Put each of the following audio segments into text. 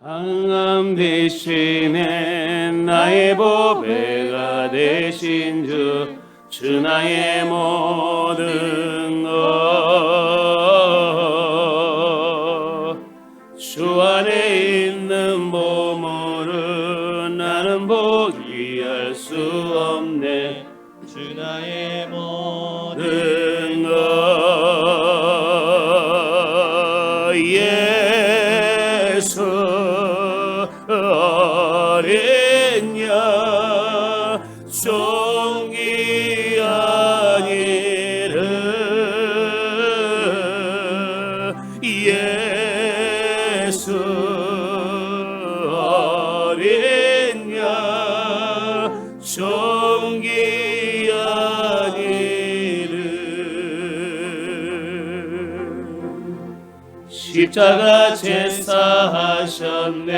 강함 대신에 나의 보배가 되신 주 나의 모든 것. 주 안에 있는 보물은 나는 포기할 수 없네. 주 나의 모든 모든 것. 예수 어린 양 존귀한 이름. 예수 어린 양 존귀한 이름. 십자가 제사하셨네.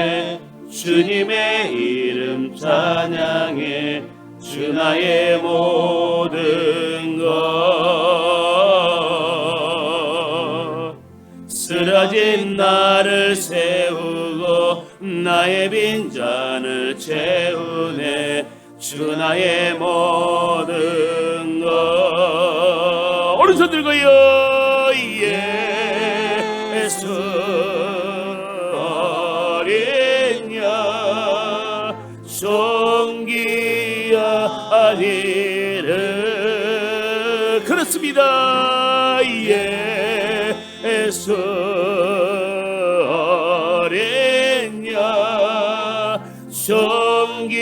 주님의 이름 찬양해. 주 나의 모든 것. 쓰러진 나를 세우고 나의 빈잔을 채우네. 주 나의 모든 것. 오른손 들고요. 예수 어린 양 존귀한 이름. 그렇습니다. 예수 어린 양 존귀한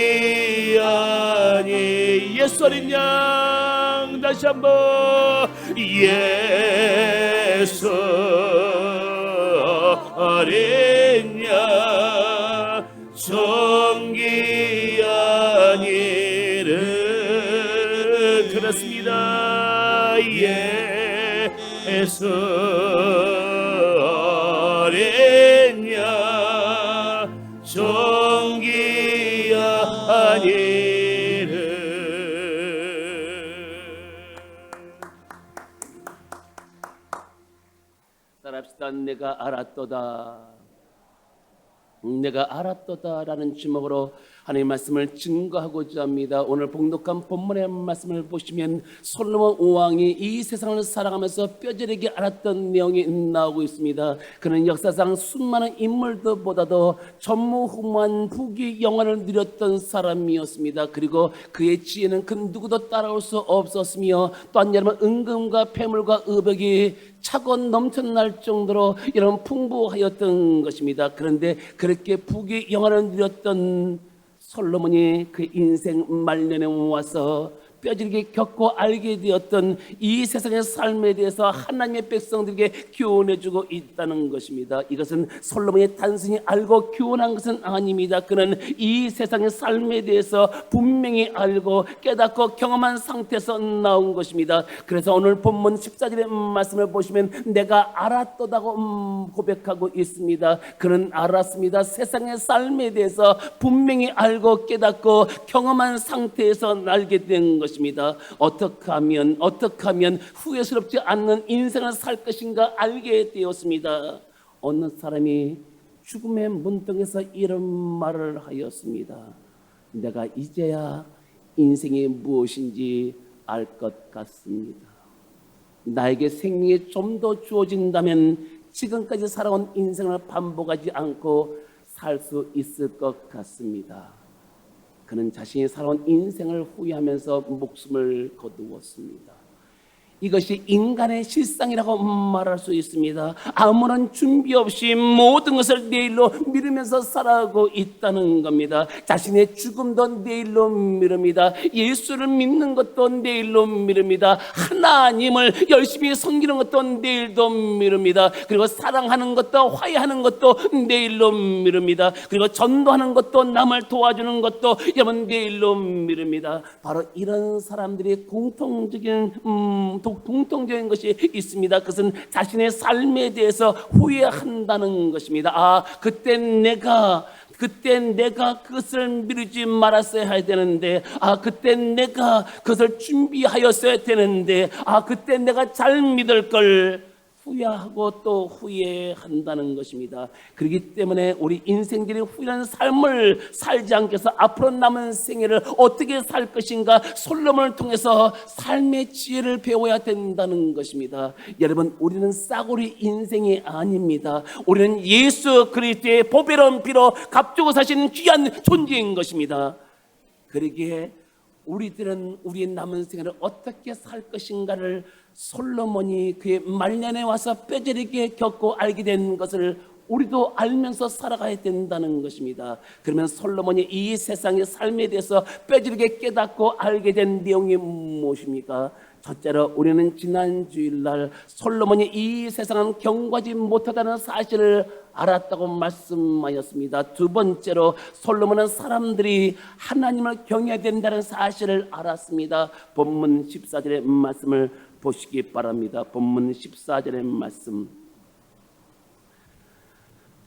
예수 어린 양. 다시 한번 예수 어린 양 존귀한 이름. 그렇습니다. 예수 어린 양 존귀한 이름. 따라합시다. 내가 알았도다. 내가 알았도다라는 제목으로 하나님의 말씀을 증거하고자 합니다. 오늘 봉독한 본문의 말씀을 보시면 솔로몬 왕이 이 세상을 살아가면서 뼈저리게 알았던 내용이 나오고 있습니다. 그는 역사상 수많은 인물들보다도 전무후무한 부귀 영화를 누렸던 사람이었습니다. 그리고 그의 지혜는 그 누구도 따라올 수 없었으며 또한 여러분 은금과 폐물과 의복이 차고 넘쳐날 정도로 이런 풍부하였던 것입니다. 그런데 그렇게 부귀 영화를 누렸던 솔로몬이 그 인생 말년에 와서 뼈저리게 겪고 알게 되었던 이 세상의 삶에 대해서 하나님의 백성들에게 교훈해주고 있다는 것입니다. 이것은 솔로몬이 단순히 알고 교훈한 것은 아닙니다. 그는 이 세상의 삶에 대해서 분명히 알고 깨닫고 경험한 상태에서 나온 것입니다. 그래서 오늘 본문 14절의 말씀을 보시면 내가 알았도다고 고백하고 있습니다. 그는 알았습니다. 세상의 삶에 대해서 분명히 알고 깨닫고 경험한 상태에서 알게 된 것입니다. 어떻게 하면 후회스럽지 않는 인생을 살 것인가 알게 되었습니다. 어느 사람이 죽음의 문턱에서 이런 말을 하였습니다. 내가 이제야 인생이 무엇인지 알 것 같습니다. 나에게 생명이 좀 더 주어진다면 지금까지 살아온 인생을 반복하지 않고 살 수 있을 것 같습니다. 그는 자신이 살아온 인생을 후회하면서 목숨을 거두었습니다. 이것이 인간의 실상이라고 말할 수 있습니다. 아무런 준비 없이 모든 것을 내일로 미루면서 살아가고 있다는 겁니다. 자신의 죽음도 내일로 미룹니다. 예수를 믿는 것도 내일로 미룹니다. 하나님을 열심히 섬기는 것도 내일도 미룹니다. 그리고 사랑하는 것도 화해하는 것도 내일로 미룹니다. 그리고 전도하는 것도 남을 도와주는 것도 여러분 내일로 미룹니다. 바로 이런 사람들이 공통적인 것이 있습니다. 그것은 자신의 삶에 대해서 후회한다는 것입니다. 그때 내가 그것을 미루지 말았어야 되는데, 그때 내가 그것을 준비하였어야 되는데, 그때 내가 잘 믿을 걸, 후회하고 또 후회한다는 것입니다. 그렇기 때문에 우리 인생들이 후회하는 삶을 살지 않겠어 앞으로 남은 생애를 어떻게 살 것인가 솔로몬을 통해서 삶의 지혜를 배워야 된다는 것입니다. 여러분, 우리는 싸구려 인생이 아닙니다. 우리는 예수 그리스도의 보배로운 피로 값주고 사신 귀한 존재인 것입니다. 그러기에 우리들은 우리의 남은 생애를 어떻게 살 것인가를 솔로몬이 그의 말년에 와서 뼈저리게 겪고 알게 된 것을 우리도 알면서 살아가야 된다는 것입니다. 그러면 솔로몬이 이 세상의 삶에 대해서 뼈저리게 깨닫고 알게 된 내용이 무엇입니까? 첫째로 우리는 지난 주일날 솔로몬이 이 세상은 경고하지 못하다는 사실을 알았다고 말씀하였습니다. 두 번째로 솔로몬은 사람들이 하나님을 경외해야 된다는 사실을 알았습니다. 본문 14절의 말씀을 보시기 바랍니다. 본문 14절의 말씀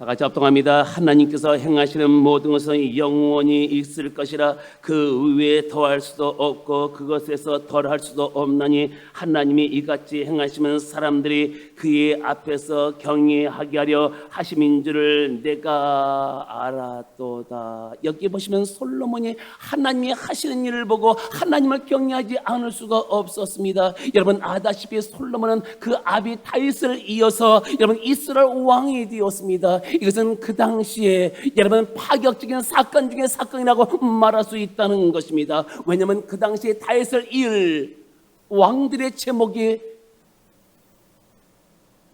다 같이 합동합니다. 하나님께서 행하시는 모든 것은 영원히 있을 것이라 그 외에 더할 수도 없고 그것에서 덜할 수도 없나니 하나님이 이같이 행하시면 사람들이 그의 앞에서 경외하게 하려 하심인 줄을 내가 알았도다. 여기 보시면 솔로몬이 하나님이 하시는 일을 보고 하나님을 경외하지 않을 수가 없었습니다. 여러분 아다시피 솔로몬은 그 아비 다윗을 이어서 여러분 이스라엘 왕이 되었습니다. 이것은 그 당시에 여러분 파격적인 사건 중에 사건이라고 말할 수 있다는 것입니다. 왜냐하면 그 당시에 다윗을 이을 왕들의 제목이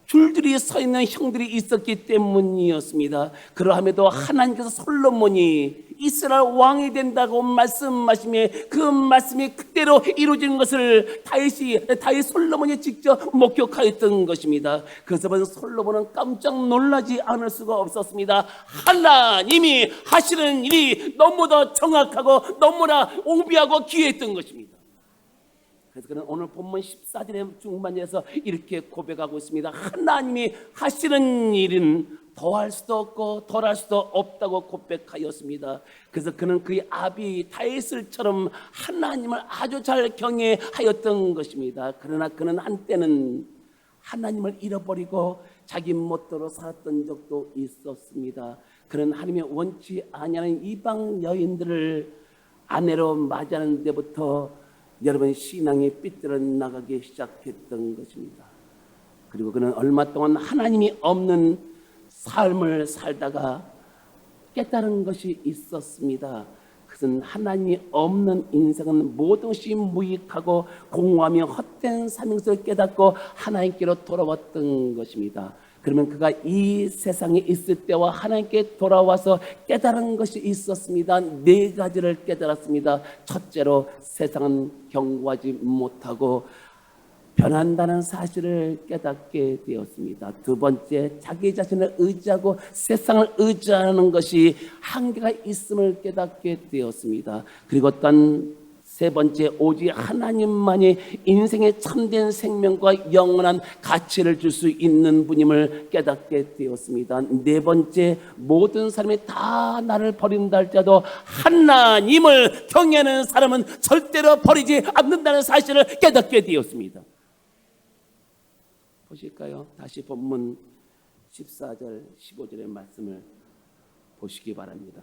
줄줄이 서 있는 형들이 있었기 때문이었습니다. 그러함에도 하나님께서 솔로몬이 이스라엘 왕이 된다고 말씀하시며 그 말씀이 그대로 이루어지는 것을 다윗 솔로몬이 직접 목격하였던 것입니다. 그래서 솔로몬은 깜짝 놀라지 않을 수가 없었습니다. 하나님이 하시는 일이 너무도 정확하고 너무나 오비하고 귀했던 것입니다. 그래서 그는 오늘 본문 14절의 중반에서 이렇게 고백하고 있습니다. 하나님이 하시는 일은 더할 수도 없고 덜할 수도 없다고 고백하였습니다. 그래서 그는 그의 아비 다윗을처럼 하나님을 아주 잘 경외하였던 것입니다. 그러나 그는 한때는 하나님을 잃어버리고 자기 멋대로 살았던 적도 있었습니다. 그는 하나님의 원치 아니하는 이방 여인들을 아내로 맞이하는 데부터 여러분 신앙이 삐뚤어 나가기 시작했던 것입니다. 그리고 그는 얼마 동안 하나님이 없는 삶을 살다가 깨달은 것이 있었습니다. 그것은 하나님이 없는 인생은 모든 것이 무익하고 공허하며 헛된 삶을 깨닫고 하나님께로 돌아왔던 것입니다. 그러면 그가 이 세상에 있을 때와 하나님께 돌아와서 깨달은 것이 있었습니다. 네 가지를 깨달았습니다. 첫째로 세상은 경고하지 못하고 변한다는 사실을 깨닫게 되었습니다. 두 번째, 자기 자신을 의지하고 세상을 의지하는 것이 한계가 있음을 깨닫게 되었습니다. 그리고 또한 세 번째, 오직 하나님만이 인생의 참된 생명과 영원한 가치를 줄 수 있는 분임을 깨닫게 되었습니다. 네 번째, 모든 사람이 다 나를 버린다 할지라도 하나님을 경외하는 사람은 절대로 버리지 않는다는 사실을 깨닫게 되었습니다. 보실까요? 다시 본문 14절 15절의 말씀을 보시기 바랍니다.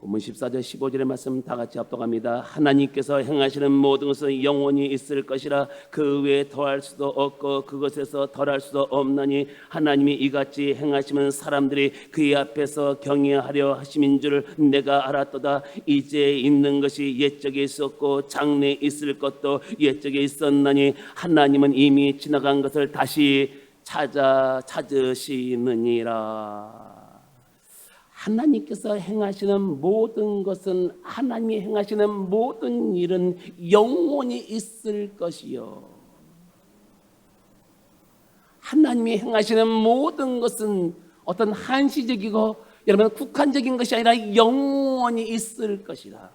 본문 14절 15절의 말씀 다 같이 합독합니다. 하나님께서 행하시는 모든 것은 영원히 있을 것이라 그 외에 더할 수도 없고 그것에서 덜할 수도 없나니 하나님이 이같이 행하시면 사람들이 그의 앞에서 경외하려 하심인 줄 내가 알았도다. 이제 있는 것이 옛적에 있었고 장래에 있을 것도 옛적에 있었나니 하나님은 이미 지나간 것을 다시 찾으시느니라. 하나님께서 행하시는 모든 것은 하나님이 행하시는 모든 일은 영원히 있을 것이요. 하나님이 행하시는 모든 것은 어떤 한시적이고 여러분 국한적인 것이 아니라 영원히 있을 것이다.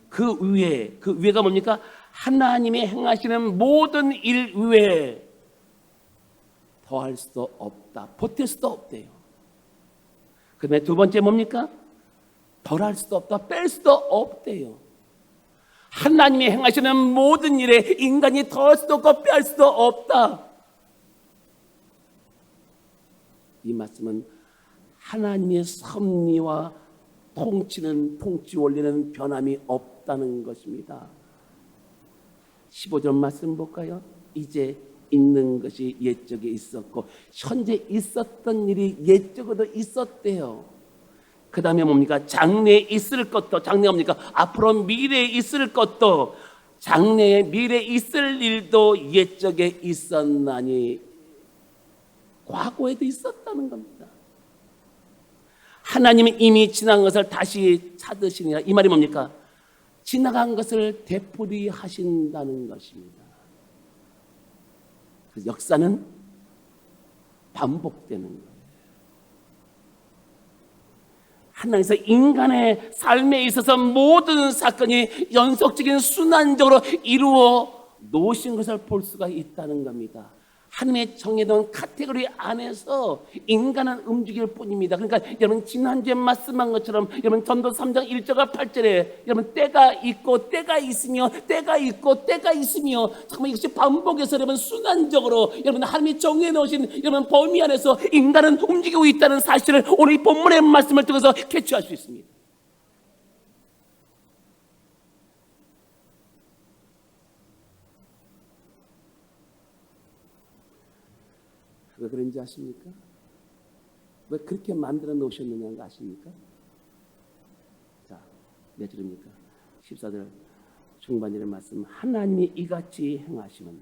그 위에가 뭡니까? 하나님이 행하시는 모든 일 위에 더할 수도 없다. 보탤 수도 없대요. 그 다음에 두 번째 뭡니까? 덜할 수도 없다. 뺄 수도 없대요. 하나님이 행하시는 모든 일에 인간이 더할 수도 없고 뺄 수도 없다. 이 말씀은 하나님의 섭리와 통치 원리는 변함이 없다는 것입니다. 15절 말씀 볼까요? 이제 있는 것이 옛적에 있었고 현재 있었던 일이 옛적에도 있었대요. 그 다음에 뭡니까? 장래에 있을 것도, 장래가 뭡니까? 앞으로 미래에 있을 것도, 장래에 미래에 있을 일도 옛적에 있었나니 과거에도 있었다는 겁니다. 하나님은 이미 지난 것을 다시 찾으시니라. 이 말이 뭡니까? 지나간 것을 되풀이하신다는 것입니다. 그래서 역사는 반복되는 거예요. 하나님께서 인간의 삶에 있어서 모든 사건이 연속적인 순환적으로 이루어 놓으신 것을 볼 수가 있다는 겁니다. 하나님의 정해놓은 카테고리 안에서 인간은 움직일 뿐입니다. 그러니까 여러분 지난주에 말씀한 것처럼 여러분 전도 3장 1절과 8절에 여러분 때가 있고 때가 있으며 때가 있고 때가 있으며 잠깐만 이것이 반복해서 여러분 순환적으로 여러분 하나님이 정해놓으신 여러분 범위 안에서 인간은 움직이고 있다는 사실을 오늘 이 본문의 말씀을 통해서 캐치할 수 있습니다. 왜 그런지 아십니까? 왜 그렇게 만들어 놓으셨느냐는 거 아십니까? 자, 몇 절입니까? 14절 중반절의 말씀. 하나님이 이같이 행하시면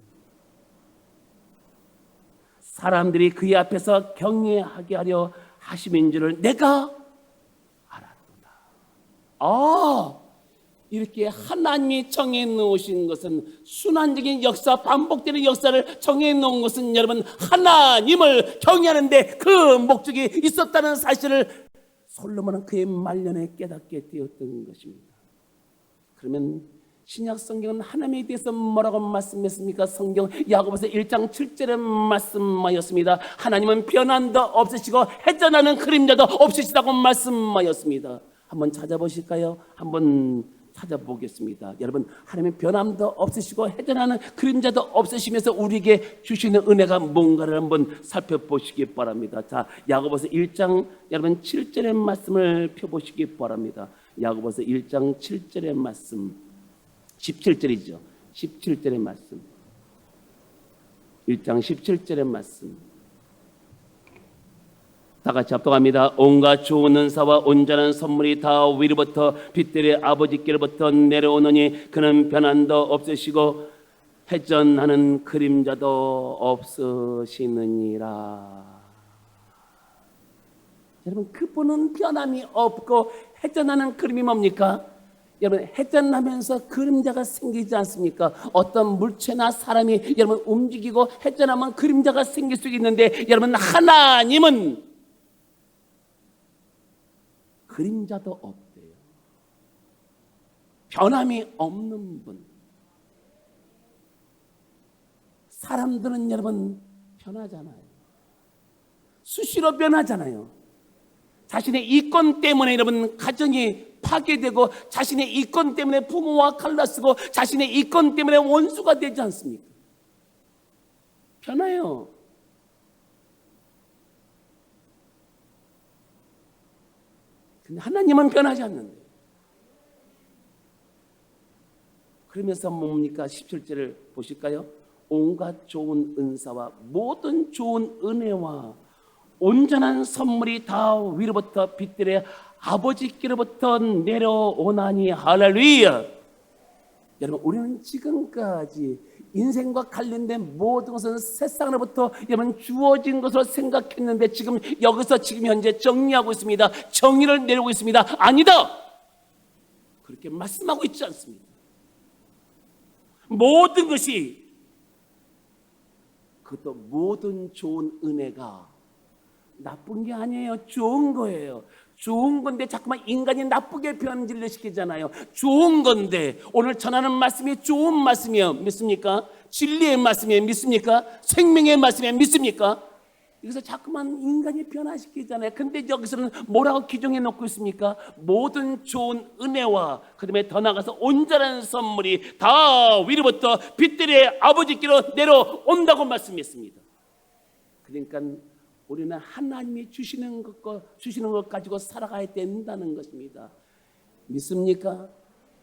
사람들이 그의 앞에서 경외하게 하려 하심인 줄을 내가 알았도다. 이렇게 하나님이 정해놓으신 것은 순환적인 역사, 반복되는 역사를 정해놓은 것은 여러분 하나님을 경외하는데 그 목적이 있었다는 사실을 솔로몬은 그의 말년에 깨닫게 되었던 것입니다. 그러면 신약 성경은 하나님에 대해서 뭐라고 말씀했습니까? 성경 야고보서 1장 7절에 말씀하였습니다. 하나님은 변함도 없으시고 해전하는 그림자도 없으시다고 말씀하였습니다. 한번 찾아보실까요? 한번 찾아보겠습니다. 여러분 하나님은 변함도 없으시고 해전하는 그림자도 없으시면서 우리에게 주시는 은혜가 뭔가를 한번 살펴보시기 바랍니다. 자, 야고보서 1장 여러분 7절의 말씀을 펴보시기 바랍니다. 야고보서 1장 7절의 말씀 17절이죠. 17절의 말씀 1장 17절의 말씀 다 같이 합독합니다. 온갖 좋은 은사와 온전한 선물이 다 위로부터 빛들의 아버지께로부터 내려오느니 그는 변함도 없으시고 회전하는 그림자도 없으시느니라. 여러분 그분은 변함이 없고 회전하는 그림이 뭡니까? 여러분 회전하면서 그림자가 생기지 않습니까? 어떤 물체나 사람이 여러분 움직이고 회전하면 그림자가 생길 수 있는데 여러분 하나님은 그림자도 없대요. 변함이 없는 분. 사람들은 여러분 변하잖아요. 수시로 변하잖아요. 자신의 이권 때문에 여러분 가정이 파괴되고 자신의 이권 때문에 부모와 갈라쓰고 자신의 이권 때문에 원수가 되지 않습니까? 변해요. 근데 하나님은 변하지 않는데. 그러면서 뭡니까? 17절을 보실까요? 온갖 좋은 은사와 모든 좋은 은혜와 온전한 선물이 다 위로부터 빛들의 아버지께로부터 내려오나니 할렐루야. 여러분 우리는 지금까지 인생과 관련된 모든 것은 세상으로부터 여러분 주어진 것으로 생각했는데 지금 여기서 지금 현재 정리하고 있습니다. 정의를 내리고 있습니다. 아니다. 그렇게 말씀하고 있지 않습니다. 모든 것이 그것도 모든 좋은 은혜가 나쁜 게 아니에요. 좋은 거예요. 좋은 건데 자꾸만 인간이 나쁘게 변질을 시키잖아요. 좋은 건데 오늘 전하는 말씀이 좋은 말씀이에요. 믿습니까? 진리의 말씀이에요. 믿습니까? 생명의 말씀이에요. 믿습니까? 여기서 자꾸만 인간이 변화시키잖아요. 근데 여기서는 뭐라고 규정해 놓고 있습니까? 모든 좋은 은혜와 그 다음에 더 나아가서 온전한 선물이 다 위로부터 빛들의 아버지께로 내려온다고 말씀했습니다. 그러니까 우리는 하나님이 주시는 것 가지고 살아가야 된다는 것입니다. 믿습니까?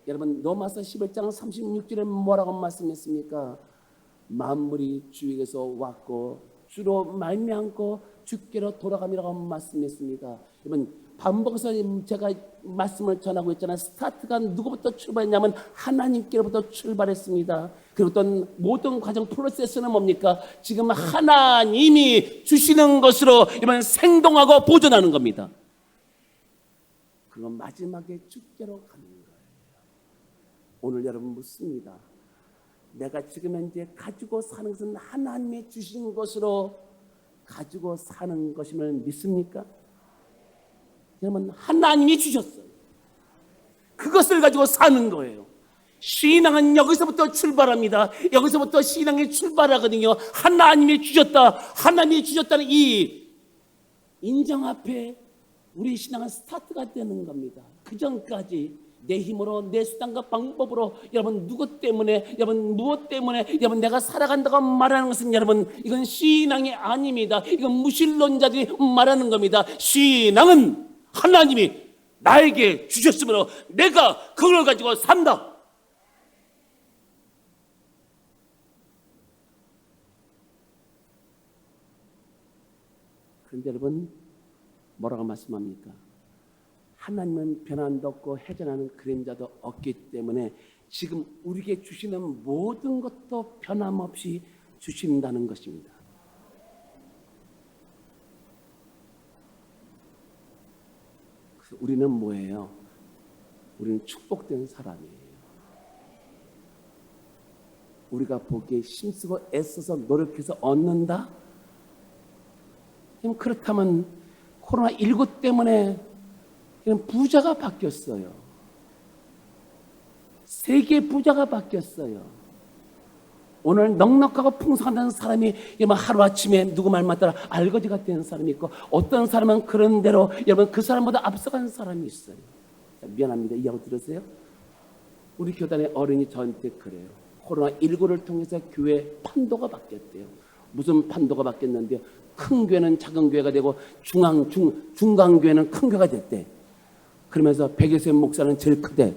여러분 로마서 11장 36절에 뭐라고 말씀했습니까? 만물이 주에게서 왔고 주로 말미암고 주께로 돌아감이라고 말씀했습니다. 여러분 반복해서 제가 말씀을 전하고 있잖아요. 스타트가 누구부터 출발했냐면 하나님께로부터 출발했습니다. 그리고 어떤 모든 과정 프로세스는 뭡니까? 지금 하나님이 주시는 것으로 이번 생동하고 보존하는 겁니다. 그리고 마지막에 주께로 가는 거예요. 오늘 여러분 묻습니다. 내가 지금 현재 가지고 사는 것은 하나님이 주신 것으로 가지고 사는 것임을 믿습니까? 여러분 하나님이 주셨어요. 그것을 가지고 사는 거예요. 신앙은 여기서부터 출발합니다. 여기서부터 신앙이 출발하거든요. 하나님이 주셨다. 하나님이 주셨다는 이 인정 앞에 우리 신앙은 스타트가 되는 겁니다. 그 전까지 내 힘으로 내 수단과 방법으로 여러분 누구 때문에 여러분 무엇 때문에 여러분 내가 살아간다고 말하는 것은 여러분 이건 신앙이 아닙니다. 이건 무신론자들이 말하는 겁니다. 신앙은 하나님이 나에게 주셨으므로 내가 그걸 가지고 산다. 그런데 여러분 뭐라고 말씀합니까? 하나님은 변함도 없고 해전하는 그림자도 없기 때문에 지금 우리에게 주시는 모든 것도 변함없이 주신다는 것입니다. 그래서 우리는 뭐예요? 우리는 축복된 사람이에요. 우리가 보기에 힘쓰고 애써서 노력해서 얻는다? 그렇다면 코로나19 때문에 부자가 바뀌었어요. 세계 부자가 바뀌었어요. 오늘 넉넉하고 풍성한 사람이 하루아침에 누구 말만 따라 알거지가 되는 사람이 있고 어떤 사람은 그런 대로 여러분 그 사람보다 앞서간 사람이 있어요. 미안합니다. 이야기 들으세요? 우리 교단의 어른이 저한테 그래요. 코로나19를 통해서 교회 판도가 바뀌었대요. 무슨 판도가 바뀌었는데요? 큰 교회는 작은 교회가 되고 중간 교회는 큰 교회가 됐대. 그러면서 백예수의 목사는 제일 크대.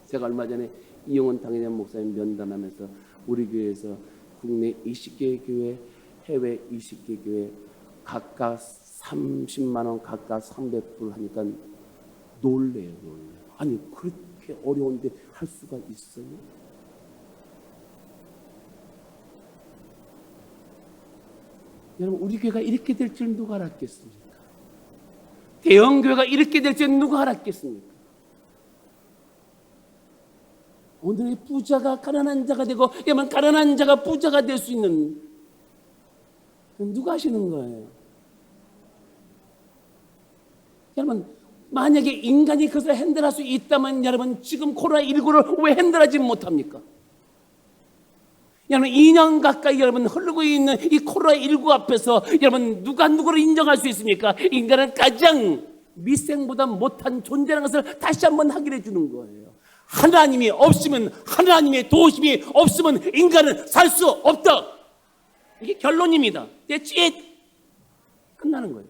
제가 얼마 전에 이용원 당회장 목사님 면담하면서 우리 교회에서 국내 20개 교회, 해외 20개 교회 각각 30만 원, 각각 300불 하니까 놀래요. 아니 그렇게 어려운데 할 수가 있어요? 여러분 우리 교회가 이렇게 될 줄 누가 알았겠습니까? 대형 교회가 이렇게 될 줄 누가 알았겠습니까? 오늘의 부자가 가난한 자가 되고 여러분 가난한 자가 부자가 될 수 있는 누가 하시는 거예요? 여러분 만약에 인간이 그것을 핸들할 수 있다면 여러분 지금 코로나19를 왜 핸들하지 못합니까? 여러분 2년 가까이 여러분 흐르고 있는 이 코로나19 앞에서 여러분 누가 누구를 인정할 수 있습니까? 인간은 가장 미생보다 못한 존재라는 것을 다시 한번 확인해 주는 거예요. 하나님이 없으면 하나님의 도우심이 없으면 인간은 살 수 없다. 이게 결론입니다. That's it. 끝나는 거예요.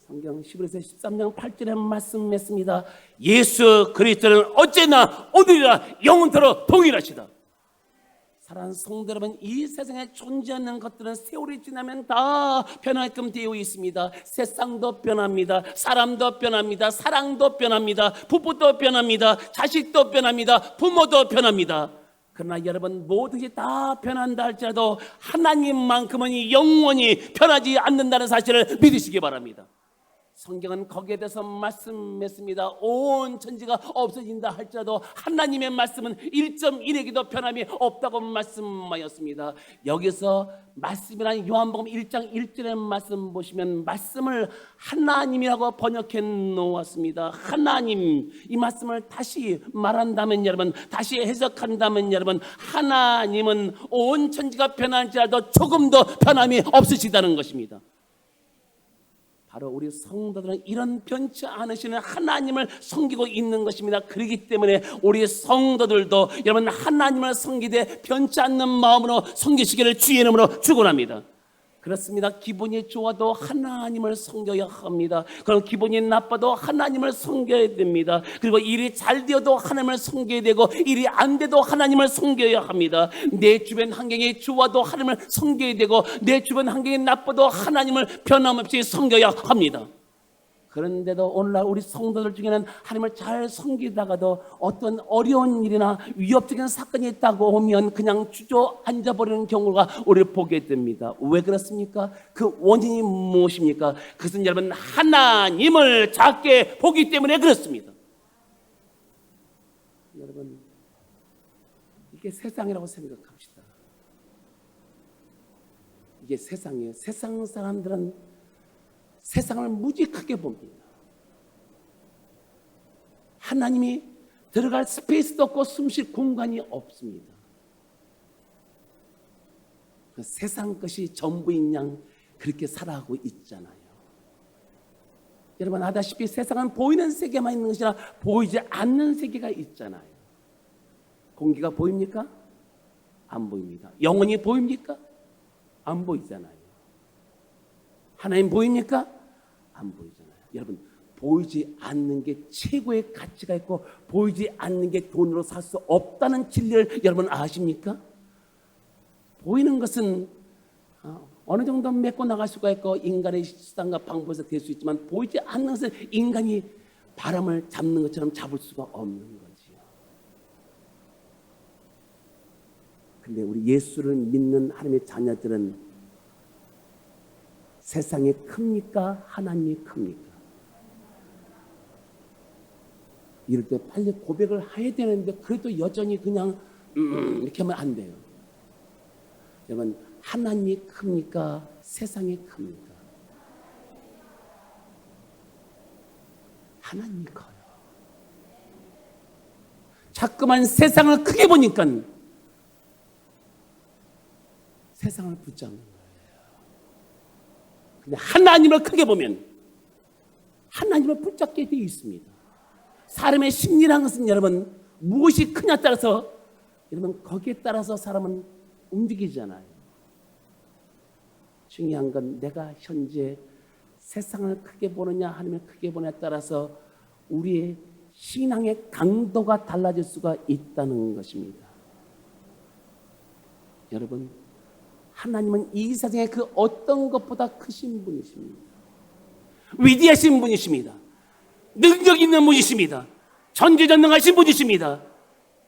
성경 11에서 13장 8절에 말씀했습니다. 예수 그리스도는 어제나 오늘이나 영원토록 동일하시다. 사랑하는 성도 여러분, 이 세상에 존재하는 것들은 세월이 지나면 다 변하게끔 되어 있습니다. 세상도 변합니다. 사람도 변합니다. 사랑도 변합니다. 부부도 변합니다. 자식도 변합니다. 부모도 변합니다. 그러나 여러분 모든 게 다 변한다 할지라도 하나님만큼은 영원히 변하지 않는다는 사실을 믿으시기 바랍니다. 성경은 거기에 대해서 말씀했습니다. 온 천지가 없어진다 할지라도 하나님의 말씀은 1.1에게도 변함이 없다고 말씀하였습니다. 여기서 말씀이라는 요한복음 1장 1절의 말씀 보시면 말씀을 하나님이라고 번역해 놓았습니다. 하나님, 이 말씀을 다시 말한다면 여러분, 다시 해석한다면 여러분, 하나님은 온 천지가 변할지라도 조금도 변함이 없으시다는 것입니다. 바로 우리 성도들은 이런 변치 않으시는 하나님을 섬기고 있는 것입니다. 그렇기 때문에 우리 성도들도 여러분 하나님을 섬기되 변치 않는 마음으로 섬기시기를 주의 이름으로 축원합니다. 그렇습니다. 기분이 좋아도 하나님을 섬겨야 합니다. 그럼 기분이 나빠도 하나님을 섬겨야 됩니다. 그리고 일이 잘 되어도 하나님을 섬겨야 되고 일이 안 돼도 하나님을 섬겨야 합니다. 내 주변 환경이 좋아도 하나님을 섬겨야 되고 내 주변 환경이 나빠도 하나님을 변함없이 섬겨야 합니다. 그런데도 오늘날 우리 성도들 중에는 하나님을 잘 섬기다가도 어떤 어려운 일이나 위협적인 사건이 있다고 하면 그냥 주저앉아버리는 경우가 우리를 보게 됩니다. 왜 그렇습니까? 그 원인이 무엇입니까? 그것은 여러분 하나님을 작게 보기 때문에 그렇습니다. 여러분 이게 세상이라고 생각합시다. 이게 세상이에요. 세상 사람들은 세상을 무지 크게 봅니다. 하나님이 들어갈 스페이스도 없고 숨쉴 공간이 없습니다. 그 세상 것이 전부인 양 그렇게 살아가고 있잖아요. 여러분 아다시피 세상은 보이는 세계만 있는 것이 아니라 보이지 않는 세계가 있잖아요. 공기가 보입니까? 안 보입니다. 영혼이 보입니까? 안 보이잖아요. 하나님 보입니까? 안 보이잖아요. 여러분 보이지 않는 게 최고의 가치가 있고 보이지 않는 게 돈으로 살 수 없다는 진리를 여러분 아십니까? 보이는 것은 어느 정도 메꿔 나갈 수가 있고 인간의 수단과 방법에서 될 수 있지만 보이지 않는 것은 인간이 바람을 잡는 것처럼 잡을 수가 없는 거지요. 근데 우리 예수를 믿는 하나님의 자녀들은 세상이 큽니까? 하나님이 큽니까? 이럴 때 빨리 고백을 해야 되는데 그래도 여전히 그냥 이렇게 하면 안 돼요. 여러분 하나님이 큽니까? 세상이 큽니까? 하나님이 커요. 자꾸만 세상을 크게 보니까 세상을 붙잡는 거예요. 근데 하나님을 크게 보면 하나님을 붙잡게 되어 있습니다. 사람의 심리라는 것은 여러분 무엇이 크냐에 따라서 여러분 거기에 따라서 사람은 움직이잖아요. 중요한 건 내가 현재 세상을 크게 보느냐 하나님을 크게 보느냐에 따라서 우리의 신앙의 강도가 달라질 수가 있다는 것입니다. 여러분 하나님은 이 세상에 그 어떤 것보다 크신 분이십니다. 위대하신 분이십니다. 능력 있는 분이십니다. 전지전능하신 분이십니다.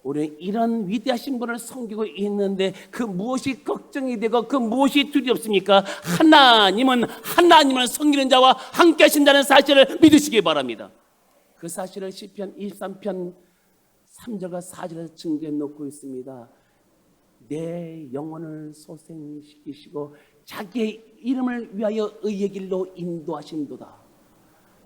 우리는 이런 위대하신 분을 섬기고 있는데 그 무엇이 걱정이 되고 그 무엇이 두렵습니까? 하나님은 하나님을 섬기는 자와 함께 하신다는 사실을 믿으시기 바랍니다. 그 사실을 시편 23편 3절과 4절에서 증거해 놓고 있습니다. 내 영혼을 소생시키시고 자기의 이름을 위하여 의의 길로 인도하신도다.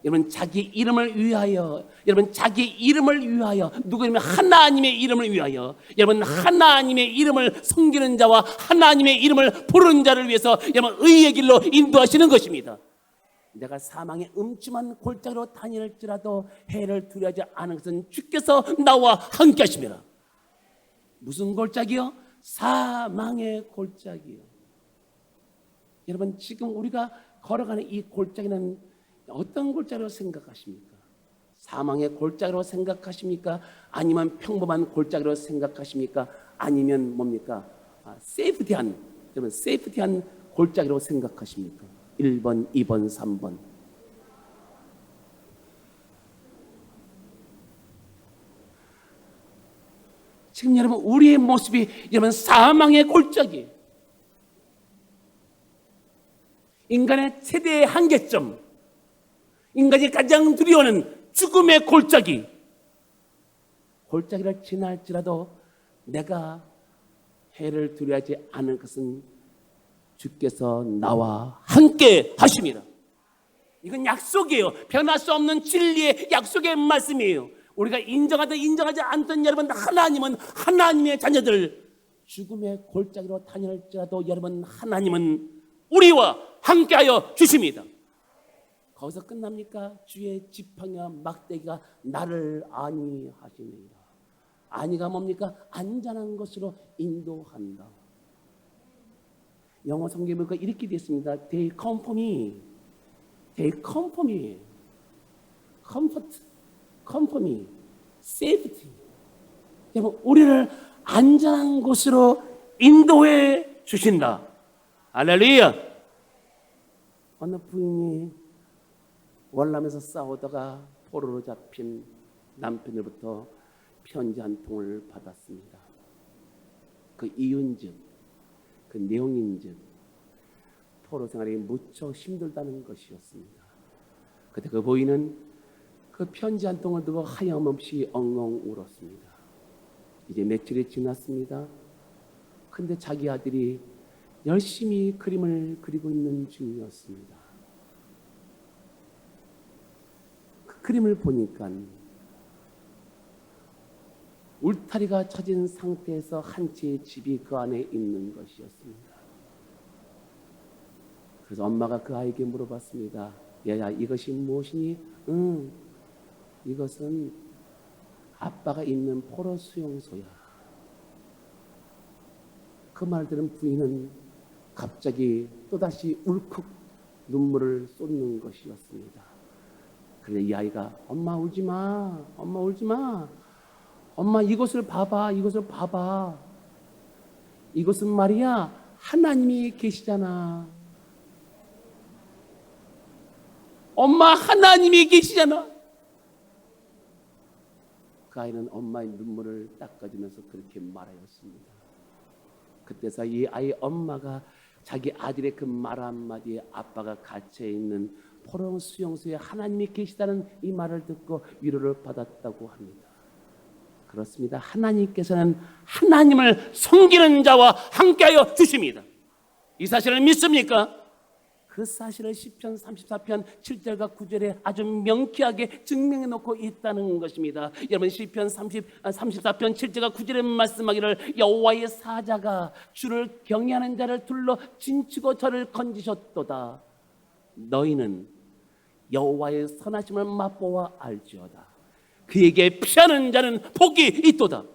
여러분 자기 이름을 위하여, 여러분 자기 이름을 위하여, 누구냐면 하나님의 이름을 위하여, 여러분 하나님의 이름을 섬기는 자와 하나님의 이름을 부르는 자를 위해서 여러분 의의 길로 인도하시는 것입니다. 내가 사망의 음침한 골짜기로 다닐지라도 해를 두려워하지 않은 것은 주께서 나와 함께 하십니다. 무슨 골짜기요? 사망의 골짜기요. 여러분 지금 우리가 걸어가는 이 골짜기는 어떤 골짜기로 생각하십니까? 사망의 골짜기로 생각하십니까? 아니면 평범한 골짜기로 생각하십니까? 아니면 뭡니까? 세이프티한, 여러분 세이프티한 골짜기로 생각하십니까? 1번, 2번, 3번. 지금 여러분 우리의 모습이 여러분 사망의 골짜기, 인간의 최대의 한계점, 인간이 가장 두려워하는 죽음의 골짜기, 골짜기를 지날지라도 내가 해를 두려워하지 않을 것은 주께서 나와 함께 하십니다. 이건 약속이에요. 변할 수 없는 진리의 약속의 말씀이에요. 우리가 인정하든 인정하지 않든 여러분 하나님은 하나님의 자녀들 죽음의 골짜기로 다닐지라도 여러분 하나님은 우리와 함께하여 주십니다. 거기서 끝납니까? 주의 지팡이와 막대기가 나를 안위하시니라. 안위가 뭡니까? 안전한 것으로 인도한다. 영어 성경에 보니까 이렇게 되어 있습니다. They comfort me. They comfort me. comfort me. safety. 여러분, 우리를 안전한 곳으로 인도해 주신다. 할렐루야. 어느 부인이 월남에서 싸우다가 포로로 잡힌 남편으로부터 편지 한 통을 받았습니다. 그 이유인즉, 그 내용인즉 포로 생활이 무척 힘들다는 것이었습니다. 그때 그 부인은 그 편지 한 통을 두고 하염없이 엉엉 울었습니다. 이제 며칠이 지났습니다. 근데 자기 아들이 열심히 그림을 그리고 있는 중이었습니다. 그 그림을 보니까 울타리가 쳐진 상태에서 한 채의 집이 그 안에 있는 것이었습니다. 그래서 엄마가 그 아이에게 물어봤습니다. 야야, 이것이 무엇이니? 이것은 아빠가 있는 포로 수용소야. 그 말 들은 부인은 갑자기 또다시 울컥 눈물을 쏟는 것이었습니다. 그런데 이 아이가 엄마 울지 마. 엄마 울지 마. 엄마 이것을 봐봐. 이것을 봐봐. 이것은 말이야 하나님이 계시잖아. 엄마 하나님이 계시잖아. 그 아이는 엄마의 눈물을 닦아주면서 그렇게 말하였습니다. 그때서 이 아이 엄마가 자기 아들의 그 말 한마디에 아빠가 갇혀 있는 포로 수용소에 하나님이 계시다는 이 말을 듣고 위로를 받았다고 합니다. 그렇습니다. 하나님께서는 하나님을 섬기는 자와 함께하여 주십니다. 이 사실을 믿습니까? 그 사실을 시편 34편 7절과 9절에 아주 명쾌하게 증명해 놓고 있다는 것입니다. 여러분 시편 34편 7절과 9절에 말씀하기를 여호와의 사자가 주를 경외하는 자를 둘러 진치고 저를 건지셨도다. 너희는 여호와의 선하심을 맛보아 알지어다. 그에게 피하는 자는 복이 있도다.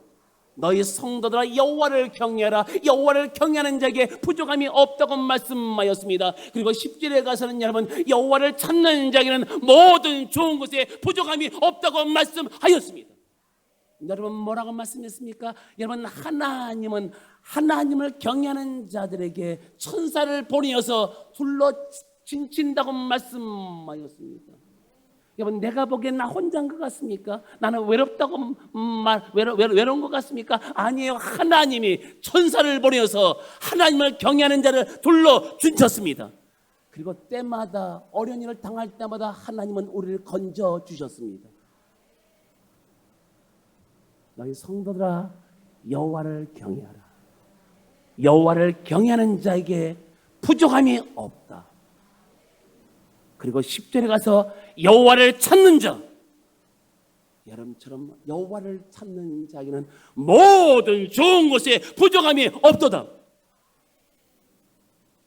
너희 성도들아 여호와를 경외하라. 여호와를 경외하는 자에게 부족함이 없다고 말씀하였습니다. 그리고 10절에 가서는 여러분 여호와를 찾는 자에게는 모든 좋은 것에 부족함이 없다고 말씀하였습니다. 여러분 뭐라고 말씀했습니까? 여러분 하나님은 하나님을 경외하는 자들에게 천사를 보내어서 둘러 진친다고 말씀하였습니다. 여러분 내가 보기엔 나 혼자인 것 같습니까? 나는 외롭다고 외로운 것 같습니까? 아니에요. 하나님이 천사를 보내어서 하나님을 경외하는 자를 둘러 준쳤습니다. 그리고 때마다 어려운 일을 당할 때마다 하나님은 우리를 건져 주셨습니다. 너희 성도들아 여호와를 경외하라. 여호와를 경외하는 자에게 부족함이 없다. 그리고 10절에 가서 여호와를 찾는 자, 여러분처럼 여호와를 찾는 자에게는 모든 좋은 것에 부족함이 없도다.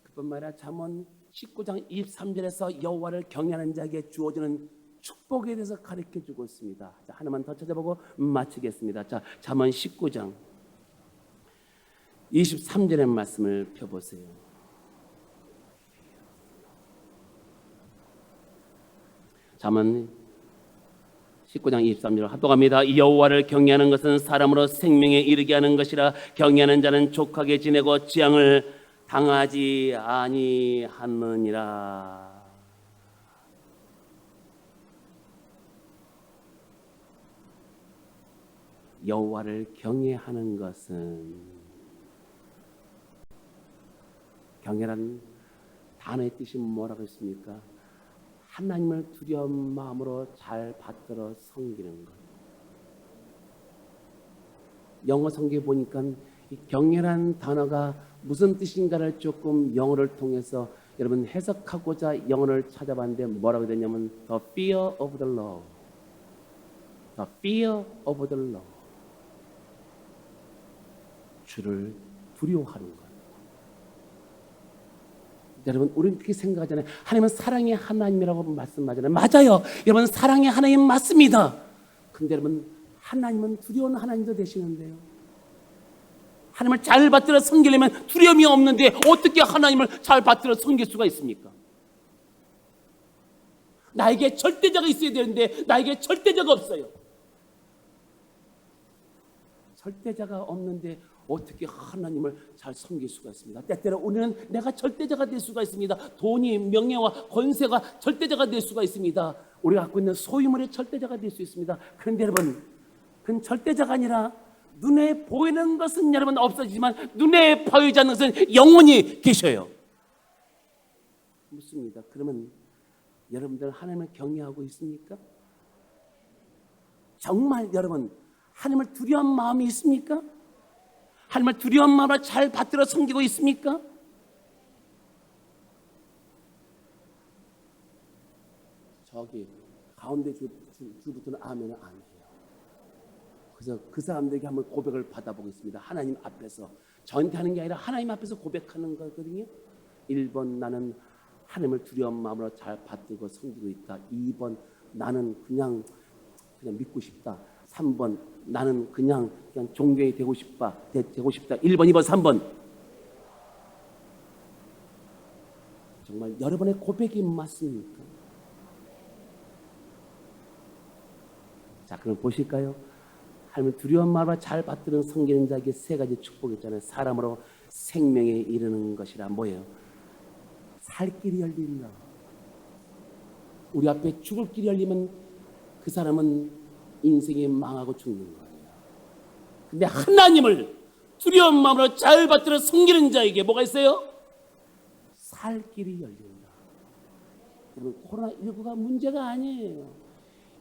그뿐만 아니라 잠언 19장 23절에서 여호와를 경외하는 자에게 주어지는 축복에 대해서 가르쳐주고 있습니다. 자, 하나만 더 찾아보고 마치겠습니다. 자, 잠언 19장 23절의 말씀을 펴보세요. 잠언 19장 23절 합독합니다. 여호와를 경외하는 것은 사람으로 생명에 이르게 하는 것이라. 경외하는 자는 족하게 지내고 재앙을 당하지 아니하느니라. 여호와를 경외하는 것은, 경외란 단어의 뜻이 뭐라고 했습니까? 하나님을 두려운 마음으로 잘 받들어 섬기는 것. 영어 성경에 보니까 이 경외란 단어가 무슨 뜻인가를 조금 영어를 통해서 여러분 해석하고자 영어를 찾아봤는데 뭐라고 되냐면 The fear of the Lord. The fear of the Lord. 주를 두려워하는 것. 여러분, 우리는 그렇게 생각하잖아요. 하나님은 사랑의 하나님이라고 말씀하잖아요. 맞아요. 여러분, 사랑의 하나님 맞습니다. 근데 여러분, 하나님은 두려운 하나님도 되시는데요. 하나님을 잘 받들어 섬기려면 두려움이 없는데 어떻게 하나님을 잘 받들어 섬길 수가 있습니까? 나에게 절대자가 있어야 되는데 나에게 절대자가 없어요. 절대자가 없는데 어떻게 하나님을 잘 섬길 수가 있습니다. 때때로 우리는 내가 절대자가 될 수가 있습니다. 돈이, 명예와 권세가 절대자가 될 수가 있습니다. 우리가 갖고 있는 소유물의 절대자가 될 수 있습니다. 그런데 여러분, 그건 절대자가 아니라 눈에 보이는 것은 여러분 없어지지만 눈에 보이지 않는 것은 영원히 계셔요. 묻습니다. 그러면 여러분들 하나님을 경외하고 있습니까? 정말 여러분 하나님을 두려운 마음이 있습니까? 하나님을 두려운 마음으로 잘 받들어 섬기고 있습니까? 저기 가운데 줄부터는 아멘을 안 해요. 그래서 그 사람들에게 한번 고백을 받아보겠습니다. 하나님 앞에서. 저한테 하는 게 아니라 하나님 앞에서 고백하는 거거든요. 1번, 나는 하나님을 두려운 마음으로 잘 받들고 섬기고 있다. 2번, 나는 그냥 믿고 싶다. 3번, 나는 그냥 종교인이 되고 싶다. 1번, 2번, 3번. 정말 여러분의 고백이 맞습니까? 자, 그럼 보실까요? 하나님 두려운 마음으로 잘 받드는 섬기는 자에게 세 가지 축복이 있잖아요. 사람으로 생명에 이르는 것이라 뭐예요? 살 길이 열린다. 우리 앞에 죽을 길이 열리면 그 사람은 인생이 망하고 죽는 거예요. 근데 하나님을 두려운 마음으로 잘 받들어 섬기는 자에게 뭐가 있어요? 살 길이 열린다. 여러분, 코로나19가 문제가 아니에요.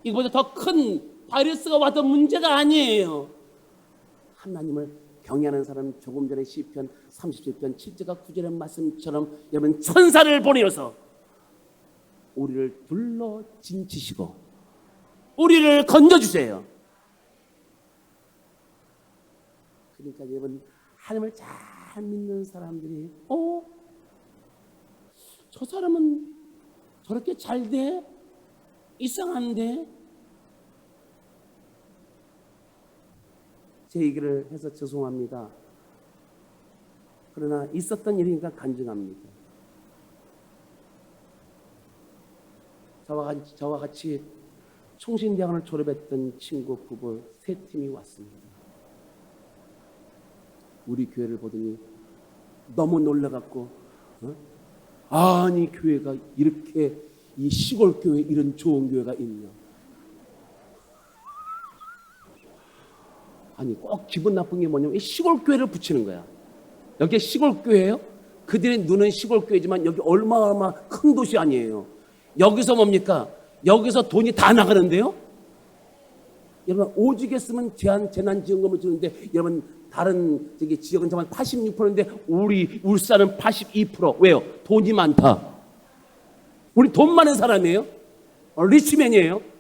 이거보다 더 큰 바이러스가 와도 문제가 아니에요. 하나님을 경외하는 사람, 조금 전에 시편 37편 7절과 9절의 말씀처럼 여러분 천사를 보내어서 우리를 둘러 진치시고 우리를 건져주세요. 그러니까 여러분 하나님을 잘 믿는 사람들이 저 사람은 저렇게 잘 돼? 이상한데? 제 얘기를 해서 죄송합니다. 그러나 있었던 일이니까 간증합니다. 저와 같이 총신대학원을 졸업했던 친구 부부 세 팀이 왔습니다. 우리 교회를 보더니 너무 놀라갖고 아니 교회가 이렇게 이 시골 교회 이런 좋은 교회가 있냐. 아니 꼭 기분 나쁜 게 뭐냐면 이 시골 교회를 붙이는 거야. 여기 시골 교회예요? 그들의 눈은 시골 교회지만 여기 얼마나 큰 도시 아니에요. 여기서 뭡니까? 여기서 돈이 다 나가는데요. 여러분 오직에 쓰면 재난지원금을 주는데 여러분 다른 지역은 정말 86%인데 우리 울산은 82%. 왜요? 돈이 많다. 우리 돈 많은 사람이에요. 리치맨이에요.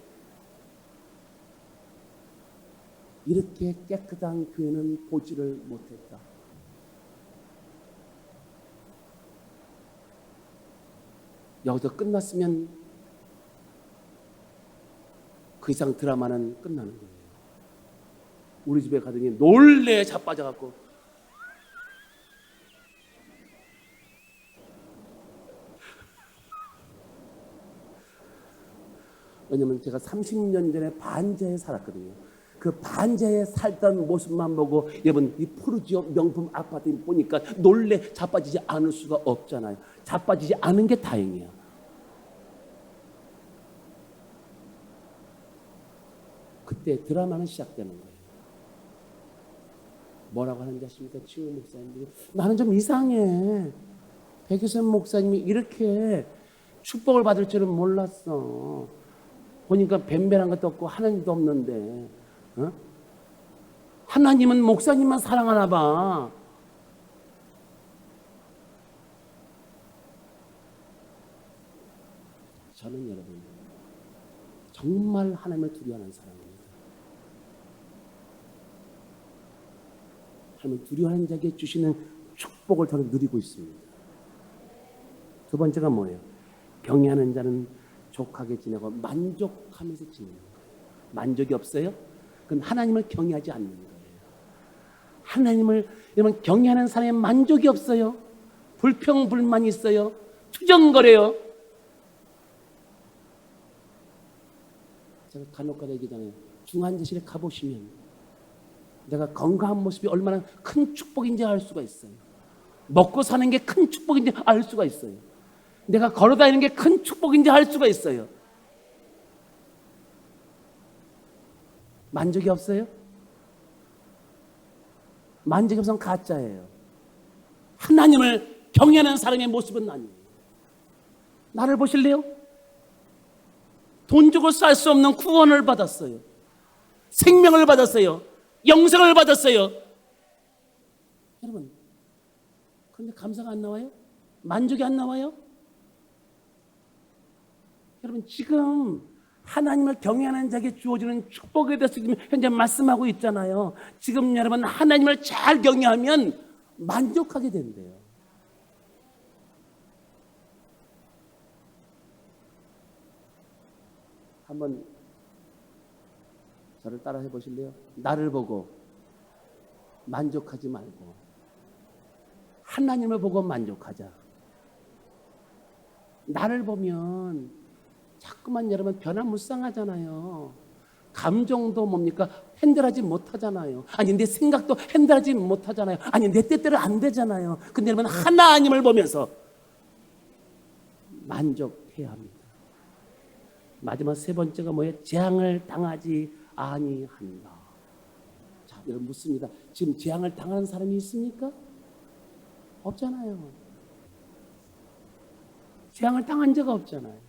이렇게 깨끗한 교회는 보지를 못했다. 여기서 끝났으면 그 이상 드라마는 끝나는 거예요. 우리 집에 가더니 놀래 자빠져갖고 왜냐면 제가 30년 전에 반지하에 살았거든요. 그 반지하에 살던 모습만 보고 여러분 이 푸르지오 명품 아파트 보니까 놀래 자빠지지 않을 수가 없잖아요. 자빠지지 않은 게 다행이야. 그때 드라마는 시작되는 거예요. 뭐라고 하는지 아십니까? 치유 목사님들이 나는 좀 이상해. 백유선 목사님이 이렇게 축복을 받을 줄은 몰랐어. 보니까 뱀뱀한 것도 없고 하나님도 없는데 하나님은 목사님만 사랑하나 봐. 저는 여러분 정말 하나님을 두려워하는 사람입니다. 하나님을 두려워하는 자에게 주시는 축복을 저는 누리고 있습니다. 두 번째가 뭐예요? 경외하는 자는 족하게 지내고 만족하면서 지내는 거예요. 만족이 없어요? 그건 하나님을 경외하지 않는 거예요. 하나님을 여러분 경외하는 사람의 만족이 없어요. 불평 불만이 있어요. 투정거려요. 제가 간혹가다 얘기잖아요. 중환자실에 가보시면 내가 건강한 모습이 얼마나 큰 축복인지 알 수가 있어요. 먹고 사는 게 큰 축복인지 알 수가 있어요. 내가 걸어다니는 게 큰 축복인지 알 수가 있어요. 만족이 없어요? 만족이 없으면 가짜예요. 하나님을 경외하는 사람의 모습은 아니에요. 나를 보실래요? 돈 주고 살 수 없는 구원을 받았어요. 생명을 받았어요. 영생을 받았어요. 여러분, 그런데 감사가 안 나와요? 만족이 안 나와요? 여러분, 지금 하나님을 경외하는 자에게 주어지는 축복에 대해서 지금 현재 말씀하고 있잖아요. 지금 여러분 하나님을 잘 경외하면 만족하게 된대요. 한번 저를 따라 해보실래요? 나를 보고 만족하지 말고 하나님을 보고 만족하자. 나를 보면 자꾸만 여러분 변화무쌍하잖아요. 감정도 뭡니까? 핸들하지 못하잖아요. 아니 내 생각도 핸들하지 못하잖아요. 아니 내 뜻대로 안 되잖아요. 근데 여러분 하나님을 보면서 만족해야 합니다. 마지막 세 번째가 뭐예요? 재앙을 당하지 아니한다. 자, 여러분 묻습니다. 지금 재앙을 당하는 사람이 있습니까? 없잖아요. 재앙을 당한 자가 없잖아요.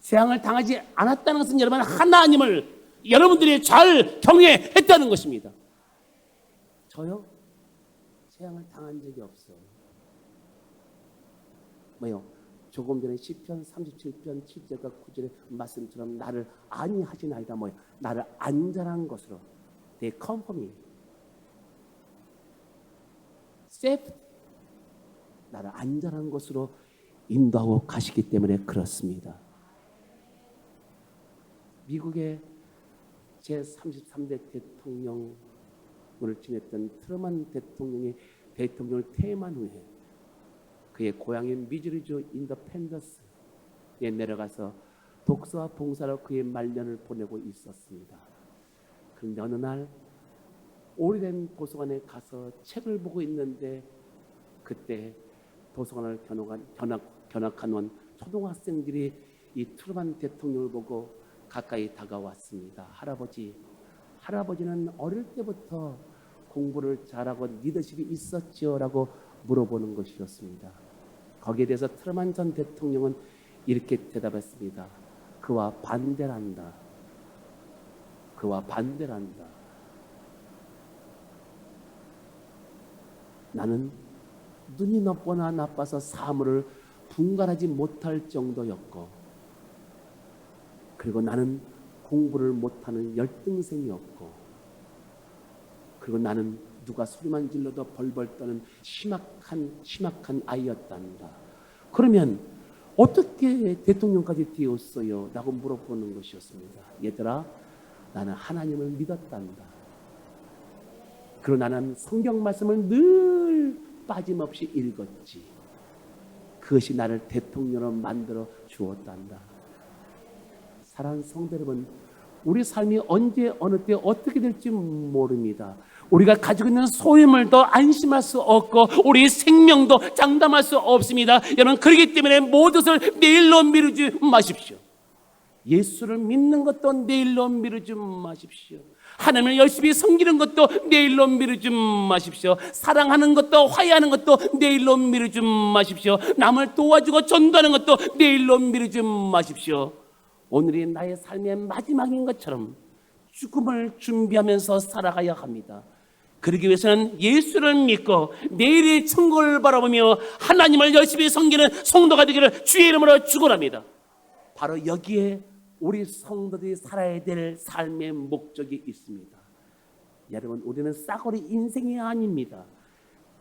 재앙을 당하지 않았다는 것은 여러분 하나님을 여러분들이 잘 경외했다는 것입니다. 저요? 재앙을 당한 적이 없어요. 뭐요? 조금 전에 시편 37편 7절과 9절의 말씀처럼 나를 안위하시나이다. 뭐요? 나를 안전한 것으로 They comfort me. Safety. 나를 안전한 것으로 인도하고 가시기 때문에 그렇습니다. 미국의 제33대 대통령을 지냈던 트루먼 대통령이 대통령을 퇴임한 후에 그의 고향인 미주리주 인더펜더스에 내려가서 독서와 봉사로 그의 말년을 보내고 있었습니다. 그런데 어느 날 오래된 도서관에 가서 책을 보고 있는데 그때 도서관을 견학한 초등학생들이 이 트루먼 대통령을 보고 가까이 다가왔습니다. 할아버지는 어릴 때부터 공부를 잘하고 리더십이 있었지요? 라고 물어보는 것이었습니다. 거기에 대해서 트루먼 전 대통령은 이렇게 대답했습니다. 그와 반대란다. 나는 눈이 높거나 나빠서 사물을 분간하지 못할 정도였고 그리고 나는 공부를 못하는 열등생이었고 그리고 나는 누가 소리만 질러도 벌벌 떠는 심각한 아이였단다. 그러면 어떻게 대통령까지 되었어요? 라고 물어보는 것이었습니다. 얘들아, 나는 하나님을 믿었단다. 그리고 나는 성경 말씀을 늘 빠짐없이 읽었지. 그것이 나를 대통령으로 만들어 주었단다. 사랑하는 성도 여러분, 우리 삶이 언제 어느 때 어떻게 될지 모릅니다. 우리가 가지고 있는 소유물도 안심할 수 없고 우리 생명도 장담할 수 없습니다. 여러분 그렇기 때문에 모든 것을 내일로 미루지 마십시오. 예수를 믿는 것도 내일로 미루지 마십시오. 하나님을 열심히 섬기는 것도 내일로 미루지 마십시오. 사랑하는 것도 화해하는 것도 내일로 미루지 마십시오. 남을 도와주고 전도하는 것도 내일로 미루지 마십시오. 오늘이 나의 삶의 마지막인 것처럼 죽음을 준비하면서 살아가야 합니다. 그러기 위해서는 예수를 믿고 내일의 천국을 바라보며 하나님을 열심히 섬기는 성도가 되기를 주의 이름으로 축원합니다. 바로 여기에 우리 성도들이 살아야 될 삶의 목적이 있습니다. 여러분, 우리는 싸구려 인생이 아닙니다.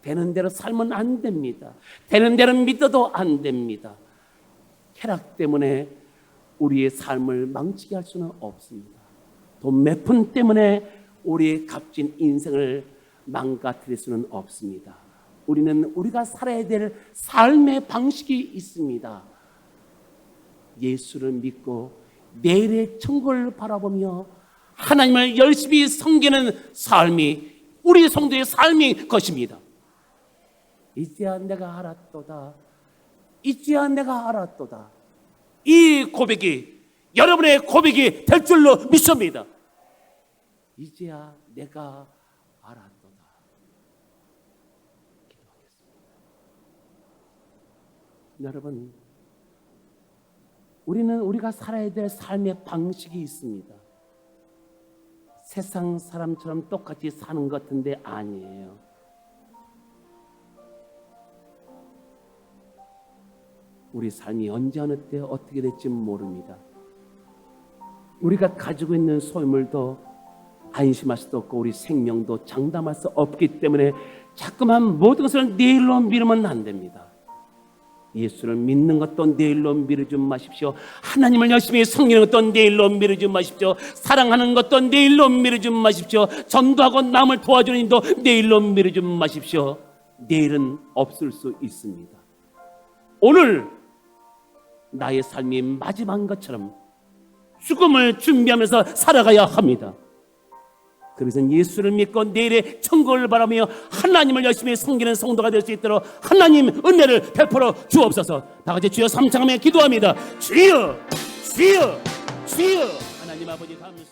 되는 대로 살면 안 됩니다. 되는 대로 믿어도 안 됩니다. 쾌락 때문에 우리의 삶을 망치게 할 수는 없습니다. 돈 몇 푼 때문에 우리의 값진 인생을 망가뜨릴 수는 없습니다. 우리는 우리가 살아야 될 삶의 방식이 있습니다. 예수를 믿고 내일의 천국을 바라보며 하나님을 열심히 섬기는 삶이 우리 성도의 삶인 것입니다. 이제야 내가 알았도다. 이제야 내가 알았도다. 이 고백이 여러분의 고백이 될 줄로 믿습니다. 이제야 내가 알았도다. 기도하겠습니다. 여러분, 우리는 우리가 살아야 될 삶의 방식이 있습니다. 세상 사람처럼 똑같이 사는 것 같은데 아니에요. 우리 삶이 언제 어느 때 어떻게 될지 모릅니다. 우리가 가지고 있는 소유물도 안심할 수도 없고 우리 생명도 장담할 수 없기 때문에 자꾸만 모든 것을 내일로 미루면 안 됩니다. 예수를 믿는 것도 내일로 미루지 마십시오. 하나님을 열심히 섬기는 것도 내일로 미루지 마십시오. 사랑하는 것도 내일로 미루지 마십시오. 전도하고 남을 도와주는 일도 내일로 미루지 마십시오. 내일은 없을 수 있습니다. 오늘 나의 삶이 마지막인 것처럼 죽음을 준비하면서 살아가야 합니다. 그래서 예수를 믿고 내일의 천국을 바라며 하나님을 열심히 섬기는 성도가 될 수 있도록 하나님 은혜를 베풀어 주옵소서. 다 같이 주여 삼창하며 기도합니다. 주여, 주여, 주여. 하나님 아버지 감사합니다.